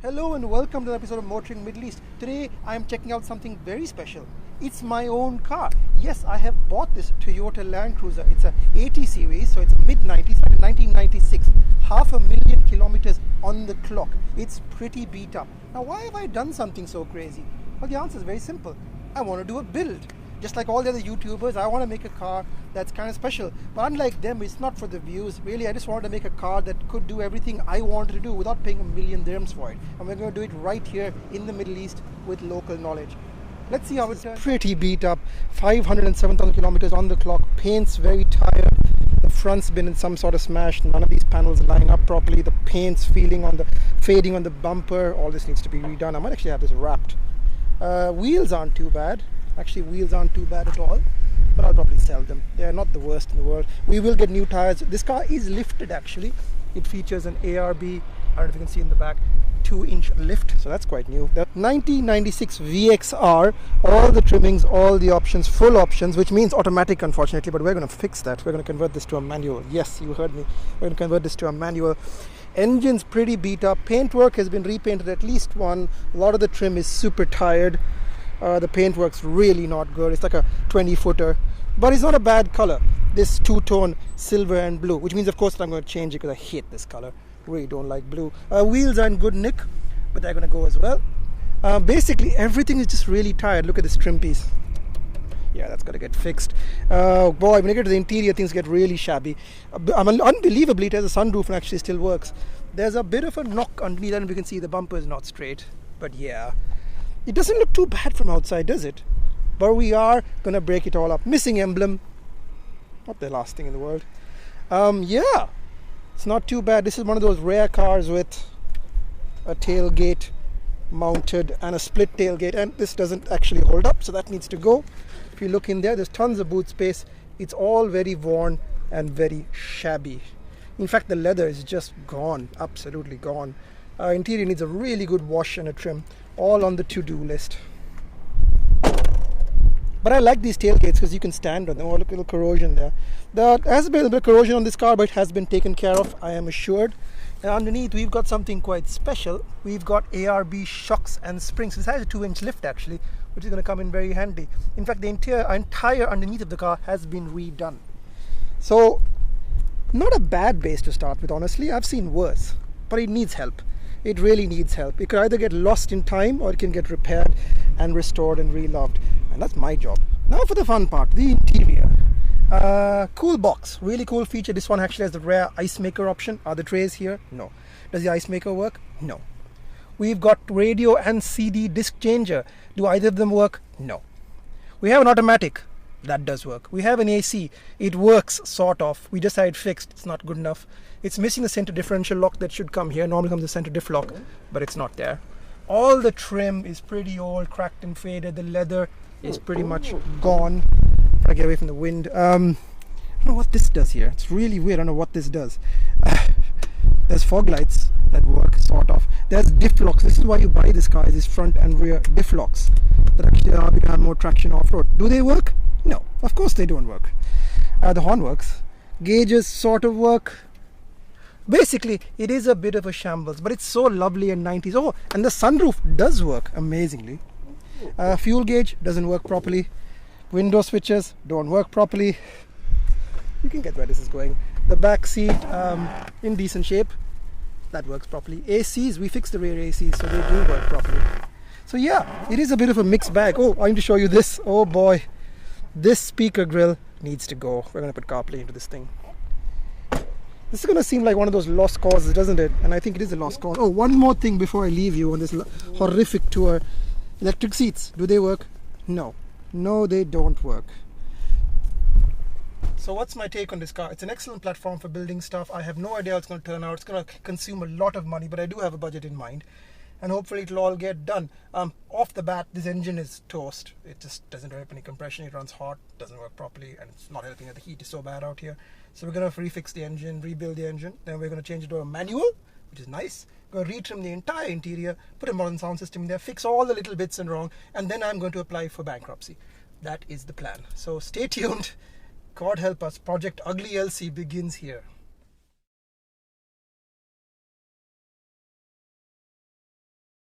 Hello and welcome to the episode of Motoring Middle East. Today I am checking out something very special. It's my own car. Yes, I have bought this Toyota Land Cruiser. It's a 80 series, so it's mid-90s, 1996. 500,000 kilometers on the clock. It's pretty beat up. Now, why have I done something so crazy? Well, the answer is very simple. I want to do a build. Just like all the other YouTubers, I want to make a car that's kind of special. But unlike them, it's not for the views. Really, I just wanted to make a car that could do everything I wanted to do without paying $1 million dirhams for it. And we're going to do it right here in the Middle East with local knowledge. Let's see how it's pretty beat up. 507,000 kilometers on the clock. Paint's very tired. The front's been in some sort of smash. None of these panels are lining up properly. The paint's fading on the bumper. All this needs to be redone. I might actually have this wrapped. Wheels aren't too bad. Actually, wheels aren't too bad at all, but I'll probably sell them. They're not the worst in the world. We will get new tires. This car is lifted actually. It features an ARB, I don't know if you can see in the back, 2-inch lift, so that's quite new. The 1996 VXR, all the trimmings, all the options, full options, which means automatic unfortunately, but we're going to fix that. We're going to convert this to a manual. Yes, you heard me. We're going to convert this to a manual. Engine's pretty beat up. Paintwork has been repainted at least one. A lot of the trim is super tired. The paintwork's really not good. It's like a 20-footer, but it's not a bad color. This two-tone silver and blue, which means of course that I'm going to change it because I hate this color. Really don't like blue. Wheels are in good nick, but they're going to go as well. Basically everything is just really tired. Look at this trim piece. Yeah, that's got to get fixed. Boy, when I get to the interior, things get really shabby. Unbelievably, it has a sunroof and actually still works. There's a bit of a knock underneath, and you can see the bumper is not straight. But yeah, it doesn't look too bad from outside, does it? But we are going to break it all up. Missing emblem. Not the last thing in the world. Yeah, it's not too bad. This is one of those rare cars with a tailgate mounted and a split tailgate. And this doesn't actually hold up, so that needs to go. If you look in there, there's tons of boot space. It's all very worn and very shabby. In fact, the leather is just gone. Absolutely gone. Interior needs a really good wash and a trim. All on the to-do list. But I like these tailgates because you can stand on them. Oh, look, a little corrosion there. There has been a bit of corrosion on this car, but it has been taken care of, I am assured. And underneath, we've got something quite special. We've got ARB shocks and springs. This has a 2-inch lift actually, which is going to come in very handy. In fact, the entire underneath of the car has been redone. So, not a bad base to start with, honestly. I've seen worse, but it needs help. It really needs help. It could either get lost in time or it can get repaired and restored and reloved. And that's my job. Now for the fun part, the interior. Cool box, really cool feature. This one actually has the rare ice maker option. Are the trays here? No. Does the ice maker work? No. We've got radio and CD disc changer. Do either of them work? No. We have an automatic. That does work. We have an AC. It works, sort of. We just had it fixed. It's not good enough. It's missing the center differential lock that should come here. Normally comes the center diff lock, but it's not there. All the trim is pretty old, cracked and faded. The leather is pretty much gone. Try to get away from the wind. I don't know what this does here. It's really weird. I don't know what this does. There's fog lights that work, sort of. There's diff locks. This is why you buy this car, is these front and rear diff locks that actually allow you to have more traction off-road. Do they work? No, of course they don't work. The horn works. Gauges sort of work. Basically, it is a bit of a shambles, but it's so lovely and 90s. Oh, and the sunroof does work amazingly. Fuel gauge doesn't work properly. Window switches don't work properly. You can get where this is going. The back seat in decent shape. That works properly. ACs, we fixed the rear ACs, so they do work properly. So yeah, it is a bit of a mixed bag. Oh, I need to show you this. Oh boy. This speaker grill needs to go. We're going to put CarPlay into this thing. This is going to seem like one of those lost causes, doesn't it? And I think it is a lost cause. Oh, one more thing before I leave you on this horrific tour. Electric seats, do they work? No. No, they don't work. So what's my take on this car? It's an excellent platform for building stuff. I have no idea how it's going to turn out. It's going to consume a lot of money, but I do have a budget in mind. And hopefully it'll all get done. Off the bat, this engine is toast. It just doesn't have any compression. It runs hot, doesn't work properly, and it's not helping that the heat is so bad out here. So we're going to refix the engine, rebuild the engine. Then we're going to change it to a manual, which is nice. We're going to retrim the entire interior, put a modern sound system in there, fix all the little bits and wrong, and then I'm going to apply for bankruptcy. That is the plan. So stay tuned. God help us. Project Ugly Elsie begins here.